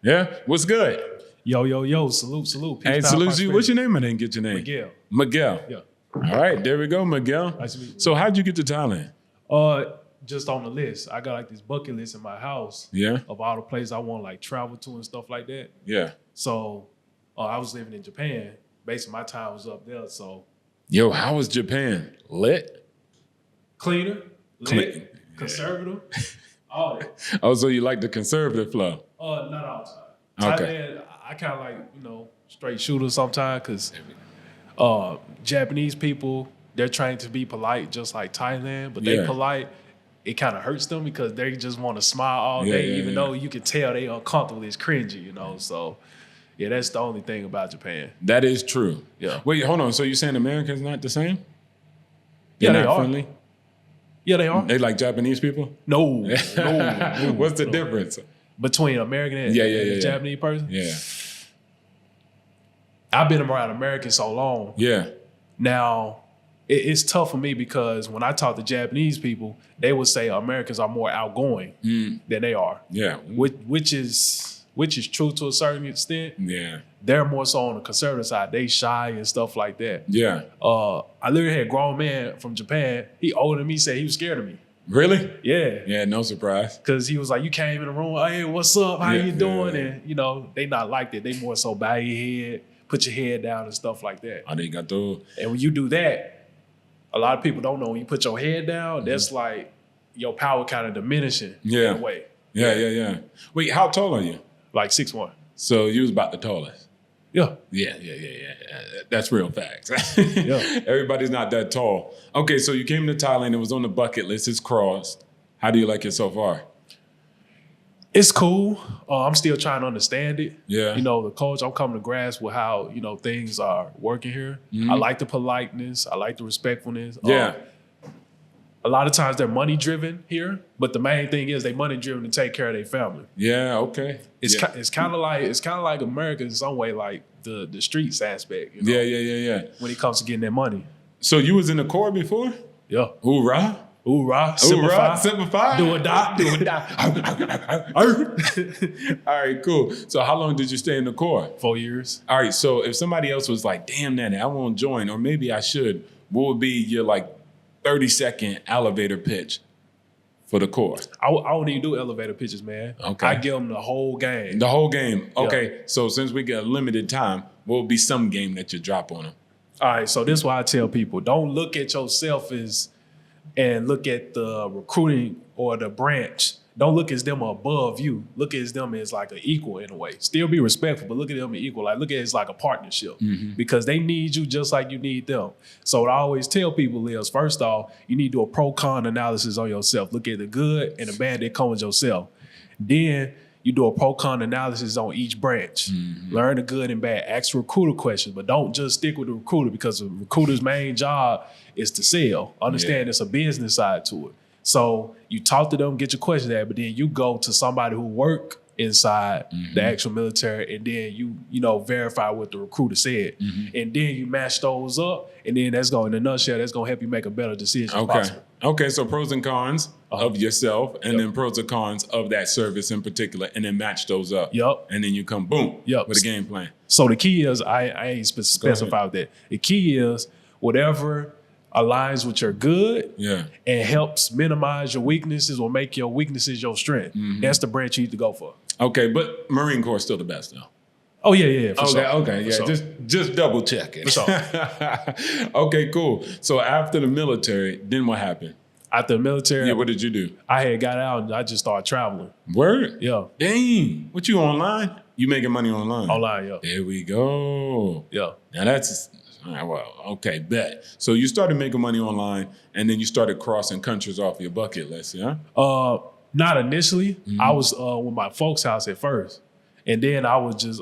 Yeah? What's good? Yo, salute. Peace, Hey, power, salute you. prosperity. What's your name? I didn't get your name. Miguel. Miguel. Yeah. All right, there we go, Miguel. Nice to meet you. So how'd you get to Thailand? Just on the list. I got like this bucket list in my house Yeah? of all the places I want to like travel to and stuff like that. Yeah. So I was living in Japan. Basically, my time was up there. So Yo, how was Japan? Lit? cleaner, Clean. lit, conservative, all that. Oh, so you like the conservative flow? Not all the time. Okay. Thailand, I kind of like, straight shooter sometimes because Japanese people, they're trying to be polite just like Thailand, but they Yeah. polite. It kind of hurts them because they just want to smile all day, even though you can tell they uncomfortable. It's cringy, So, yeah, that's the only thing about Japan. That is true. Yeah. Wait, hold on. So you're saying Americans not the same? Yeah, They're they not are. friendly? Yeah, they are. They like Japanese people? No. What's the difference? Between American and, and Japanese person? Yeah. I've been around Americans so long. Yeah. Now, it's tough for me because when I talk to Japanese people, they would say Americans are more outgoing than they are. Yeah. Which is true to a certain extent. Yeah. They're more so on the conservative side. They shy and stuff like that. Yeah. I literally had a grown man from Japan. He older than me, said he was scared of me. Really? Yeah. Yeah, no surprise. Because he was like, you came in the room, hey, what's up? How you doing? Yeah. And, they not like that. They more so bow your head, put your head down and stuff like that. Arigato. And when you do that, a lot of people don't know when you put your head down, that's like your power kind of diminishing in a way. Yeah. Wait, how tall are you? Like 6'1". So you was about the tallest. Yeah. Yeah. That's real facts. Yeah. Everybody's not that tall. Okay, so you came to Thailand. It was on the bucket list. It's crossed. How do you like it so far? It's cool. I'm still trying to understand it. Yeah. The culture, I'm coming to grasp with how, things are working here. I like the politeness. I like the respectfulness. Yeah. A lot of times they're money driven here, but the main thing is they money driven to take care of their family. Yeah, okay. It's kind of like America in some way, like the streets aspect. Yeah. When it comes to getting that money. So you was in the Corps before? Yeah. Hoorah. Hoorah. Simplify. Do or die. All right, cool. So how long did you stay in the Corps? 4 years. All right, so if somebody else was like, damn, Nanny, I won't join, or maybe I should, what would be your 30-second elevator pitch for the Corps? I don't even do elevator pitches, man. Okay. I give them the whole game. The whole game. Okay, so since we got limited time, what would be some game that you drop on them? All right, so this is why I tell people, don't look at yourself and look at the recruiting or the branch. Don't look at them above you. Look at them as like an equal in a way. Still be respectful, but look at them as equal. Like look at it as like a partnership because they need you just like you need them. So what I always tell people is, first off, you need to do a pro-con analysis on yourself. Look at the good and the bad that comes with yourself. Then you do a pro-con analysis on each branch. Learn the good and bad. Ask recruiter questions, but don't just stick with the recruiter because the recruiter's main job is to sell. Understand it's a business side to it. So you talk to them, get your questions there, but then you go to somebody who work inside the actual military, and then you verify what the recruiter said, and then you match those up, and then that's going in a nutshell. That's going to help you make a better decision. Okay. So pros and cons of yourself, and then pros and cons of that service in particular, and then match those up. Yep. And then you come boom with a game plan. So the key is I ain't specified that. The key is whatever aligns with your good and helps minimize your weaknesses or make your weaknesses your strength. That's the branch you need to go for. Okay, but Marine Corps is still the best though. Oh yeah, for sure. Okay, yeah, sure. just double check it. For sure. Okay, cool. So after the military, then what happened? After the military, what did you do? I had got out and I just started traveling. Word? Yeah. Dang, what you online? You making money online? Online, yeah. There we go. Yeah. Now that's okay, bet. So you started making money online, and then you started crossing countries off your bucket list, yeah? Not initially. I was with my folks' house at first. And then I was just,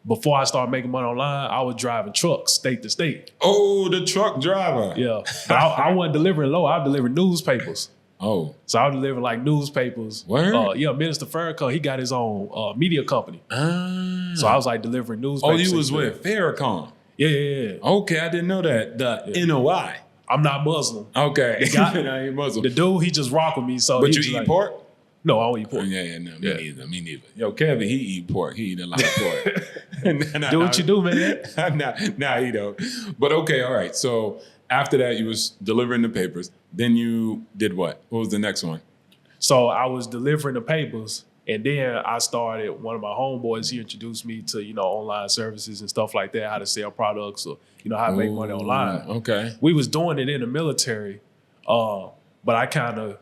before I started making money online, I was driving trucks state to state. Oh, the truck driver. Yeah. I wasn't delivering low. I was delivering newspapers. Oh. So I was delivering like newspapers. Word? Minister Farrakhan, he got his own media company. So I was like delivering newspapers. Oh, you was with Farrakhan? Yeah. Okay, I didn't know that. The NOI. I'm not Muslim. Okay. The guy, I ain't Muslim. the dude, he just rock with me. So but you eat pork? No, I don't eat pork. Yeah, no, Yeah. me neither. Yo, Kevin, he eat pork. He eat a lot of pork. Do what you do, man. Nah, he don't. But okay, all right. So after that, you was delivering the papers. Then you did what? What was the next one? So I was delivering the papers, and then I started. One of my homeboys, he introduced me to online services and stuff like that, how to sell products or how to make money online. Okay. We was doing it in the military, but I kind of,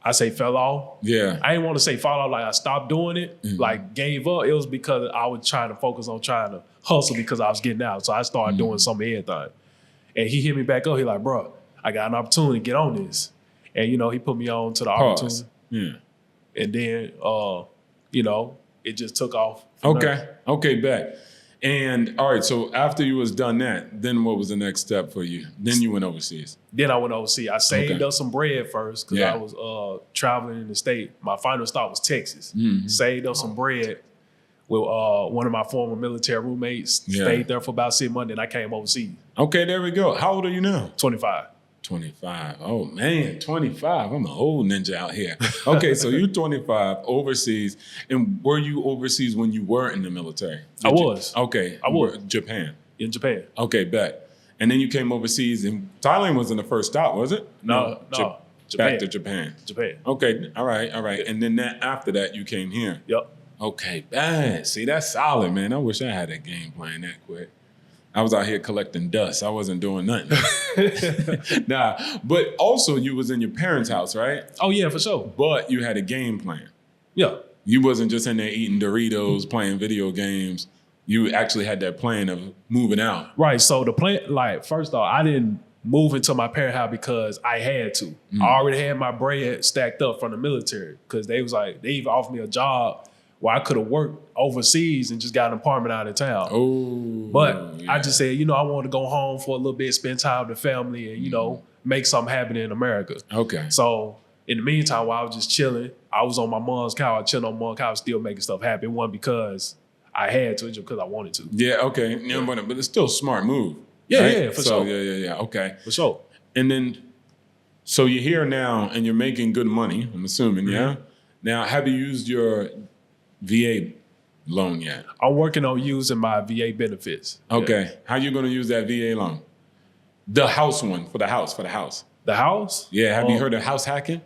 I say fell off. Yeah. I didn't want to say fall off, like I stopped doing it, like gave up. It was because I was trying to focus on trying to hustle because I was getting out. So I started doing some of everything. And he hit me back up. He like, bro, I got an opportunity to get on this. And, he put me on to the opportunity. Yeah. And then, it just took off. Okay, bet. And all right, so after you was done that, then what was the next step for you? Then you went overseas. Then I went overseas. I saved up some bread first because Yeah. I was traveling in the state. My final stop was Texas. Saved up some bread with one of my former military roommates. Yeah. Stayed there for about 6 months, and I came overseas. Okay, there we go. How old are you now? 25. 25. Oh man, 25. I'm an old ninja out here. Okay, so you're 25 overseas. And were you overseas when you were in the military? I was. Okay. I was. Japan. In Japan. Okay, bet. And then you came overseas, and Thailand wasn't the first stop, was it? No. Japan. Back to Japan. Japan. Okay, all right. And then after that, you came here. Yep. Okay, bad. See, that's solid, man. I wish I had that game plan that quick. I was out here collecting dust. I wasn't doing nothing. Nah, but also you was in your parents' house, right? Oh, yeah, for sure. But you had a game plan. Yeah. You wasn't just in there eating Doritos, playing video games. You actually had that plan of moving out. Right. So the plan, like, first off, I didn't move into my parents' house because I had to. I already had my bread stacked up from the military because they even offered me a job where I could have worked overseas and just got an apartment out of town. Oh. But yeah. I just said, I wanted to go home for a little bit, spend time with the family and, make something happen in America. Okay. So in the meantime, while I was just chilling, I was on my mom's couch, chilling on my mom's couch, still making stuff happen. It wasn't because I had to, it's just because I wanted to. Yeah, okay. Yeah, but it's still a smart move. Yeah, right? yeah, for so, sure. Yeah. Okay. For sure. And then, so you're here now and you're making good money, I'm assuming, yeah? Now, have you used your VA loan yet? I'm working on using my VA benefits. Okay. Yeah. How you going to use that VA loan? The house one, for the house. The house? Yeah, have you heard of house hacking?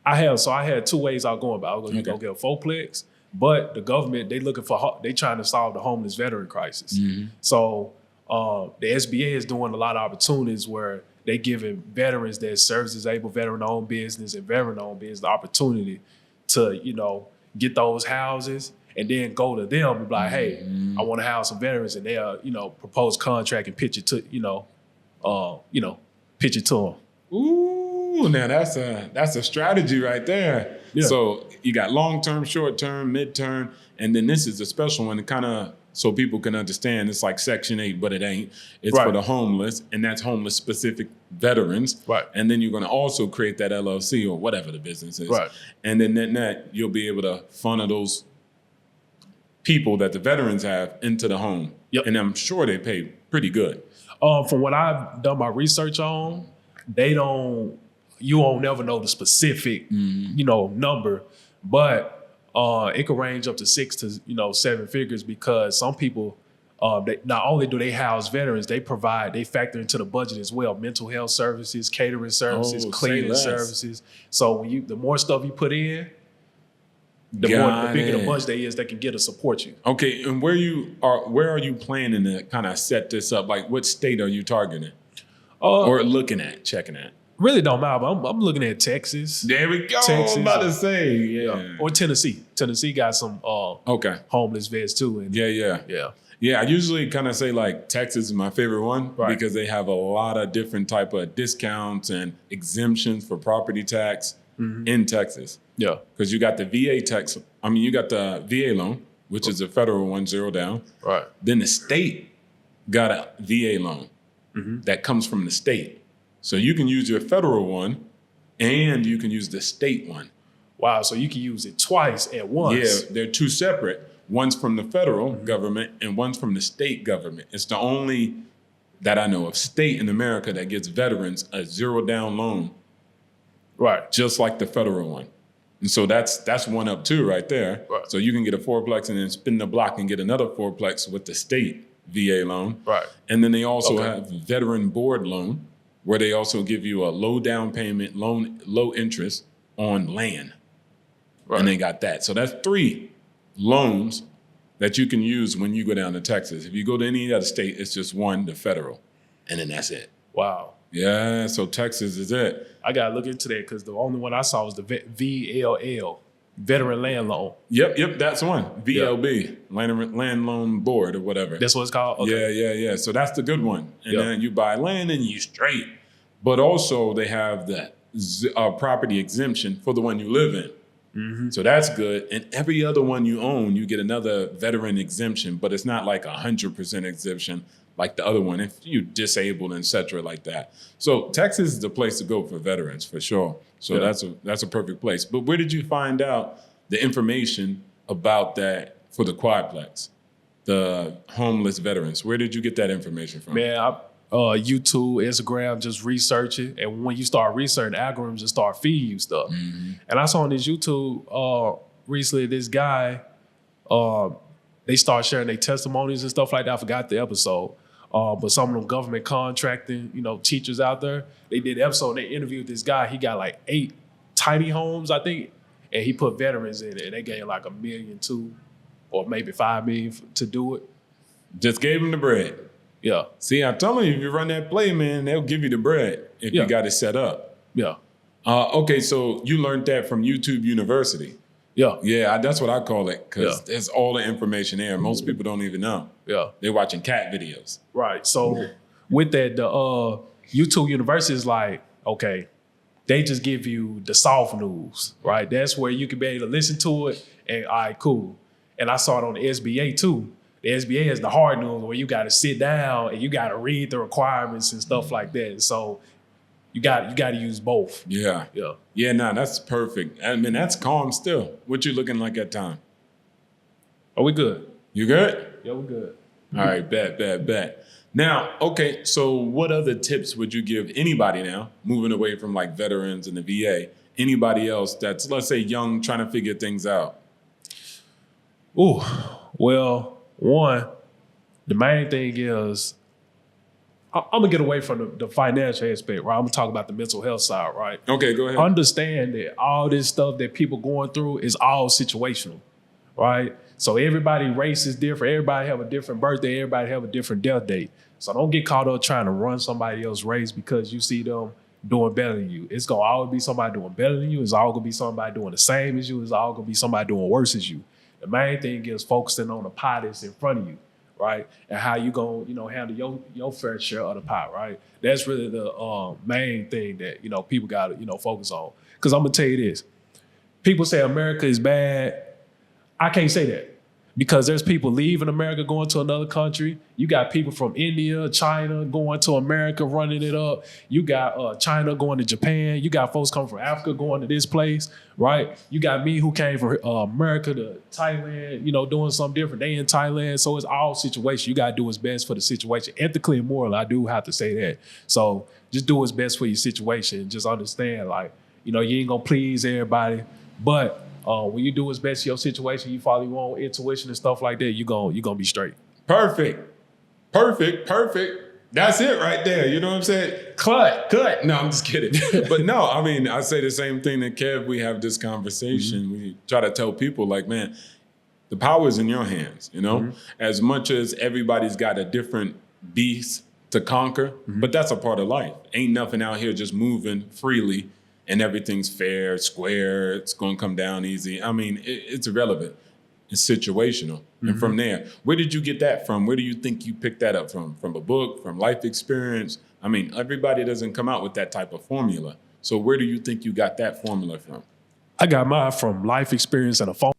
I have. So I had 2 ways I was going about. I was going to go get a fourplex, but the government, they trying to solve the homeless veteran crisis. So the SBA is doing a lot of opportunities where they giving veterans that service disabled, veteran-owned business and veteran-owned business the opportunity to, get those houses and then go to them and be like, hey, I want to house some veterans, and they'll, propose contract and pitch it to, pitch it to them. Ooh, now that's a strategy right there. Yeah. So you got long-term, short-term, mid-term, and then this is a special one to kind of, so people can understand, it's like Section 8, but it ain't. It's for the homeless, and that's homeless-specific veterans. Right. And then you're going to also create that LLC or whatever the business is. Right. And then that you'll be able to funnel those people that the veterans have into the home. Yep. And I'm sure they pay pretty good. From what I've done my research on, you won't never know the specific, number, but it could range up to 6 to 7 figures because some people, they, not only do they house veterans, they factor into the budget as well, mental health services, catering services, cleaning services. So the more stuff you put in, the bigger the budget is that can get to support you. Okay, and where are you planning to kind of set this up? Like, what state are you targeting or checking at? Really don't matter. But I'm looking at Texas. There we go. Texas, I'm about to say, yeah. Or Tennessee. Tennessee got some homeless vets too. And Yeah, I usually kind of say like Texas is my favorite one because they have a lot of different type of discounts and exemptions for property tax in Texas. Yeah. Because you got the you got the VA loan, which is a federal one, 0 down. Right. Then the state got a VA loan that comes from the state. So you can use your federal one and you can use the state one. Wow, so you can use it twice at once. Yeah, they're 2 separate. One's from the federal government and one's from the state government. It's the only that I know of state in America that gives veterans a 0 down loan. Right. Just like the federal one. And so that's one up two right there. Right. So you can get a fourplex and then spin the block and get another fourplex with the state VA loan. Right. And then they also have veteran board loan, where they also give you a low down payment, low interest on land. Right. And they got that. So that's 3 loans that you can use when you go down to Texas. If you go to any other state, it's just one, the federal. And then that's it. Wow. Yeah, so Texas is it. I gotta look into that because the only one I saw was the VLL, Veteran Land Loan. Yep, that's one. VLB, Land Loan Board or whatever. That's what it's called? Okay. Yeah. So that's the good one. And then you buy land and you straight. But also they have the property exemption for the one you live in. Mm-hmm. So that's good. And every other one you own, you get another veteran exemption, but it's not like 100% exemption like the other one if you're disabled, et cetera, like that. So Texas is the place to go for veterans for sure. So that's a perfect place. But where did you find out the information about that for the quadplex, the homeless veterans? Where did you get that information from? Man, YouTube, Instagram, just research it. And when you start researching, algorithms just start feeding you stuff. Mm-hmm. And I saw on this YouTube recently, this guy, they start sharing their testimonies and stuff like that. I forgot the episode. But some of them government contracting, teachers out there, they did an episode and they interviewed this guy. He got like 8 tiny homes, I think, and he put veterans in it. And they gave like $1 million, $2 million, or maybe $5 million to do it. Just gave him the bread. Yeah. See, I'm telling you, if you run that play, man, they'll give you the bread if you got it set up. Yeah. Okay, so you learned that from YouTube University. Yeah. Yeah, that's what I call it because there's all the information there. Most people don't even know. Yeah. They're watching cat videos. Right. So with that, the YouTube University is like, okay, they just give you the soft news, right? That's where you can be able to listen to it and all right, cool. And I saw it on the SBA too. The SBA is the hard news where you got to sit down and you got to read the requirements and stuff like that. So you got to use both. Yeah. Yeah, that's perfect. I mean, that's calm still. What you looking like at time? Are we good? You good? Yeah, we're good. All right, bet. Now, okay, so what other tips would you give anybody now, moving away from like veterans and the VA, anybody else that's, let's say, young, trying to figure things out? Ooh, well, one, the main thing is, I'm going to get away from the financial aspect, right? I'm going to talk about the mental health side, right? Okay, go ahead. Understand that all this stuff that people going through is all situational, right? So everybody race is different. Everybody have a different birthday. Everybody have a different death date. So don't get caught up trying to run somebody else's race because you see them doing better than you. It's going to always be somebody doing better than you. It's all going to be somebody doing the same as you. It's all going to be somebody doing worse as you. The main thing is focusing on the pie that's in front of you, right? And how you gonna, handle your fair share of the pie, right? That's really the main thing that, people gotta, focus on. Because I'm gonna tell you this. People say America is bad. I can't say that. Because there's people leaving America, going to another country. You got people from India, China going to America, running it up. You got China going to Japan. You got folks coming from Africa going to this place, right? You got me who came from America to Thailand, doing something different. They in Thailand. So it's all situation. You got to do what's best for the situation. Ethically and morally, I do have to say that. So just do what's best for your situation. Just understand, you ain't going to please everybody. But when you do what's best for your situation, you follow your own intuition and stuff like that, you're gonna be straight. Perfect. That's it right there. You know what I'm saying? Cut. No, I'm just kidding. But no, I mean, I say the same thing that Kev, we have this conversation. Mm-hmm. We try to tell people man, the power is in your hands, Mm-hmm. As much as everybody's got a different beast to conquer, mm-hmm. but that's a part of life. Ain't nothing out here just moving freely and everything's fair, square, it's going to come down easy. I mean, it's irrelevant. It's situational. Mm-hmm. And from there, where did you get that from? Where do you think you picked that up from? From a book, from life experience? I mean, everybody doesn't come out with that type of formula. So where do you think you got that formula from? I got mine from life experience and a phone.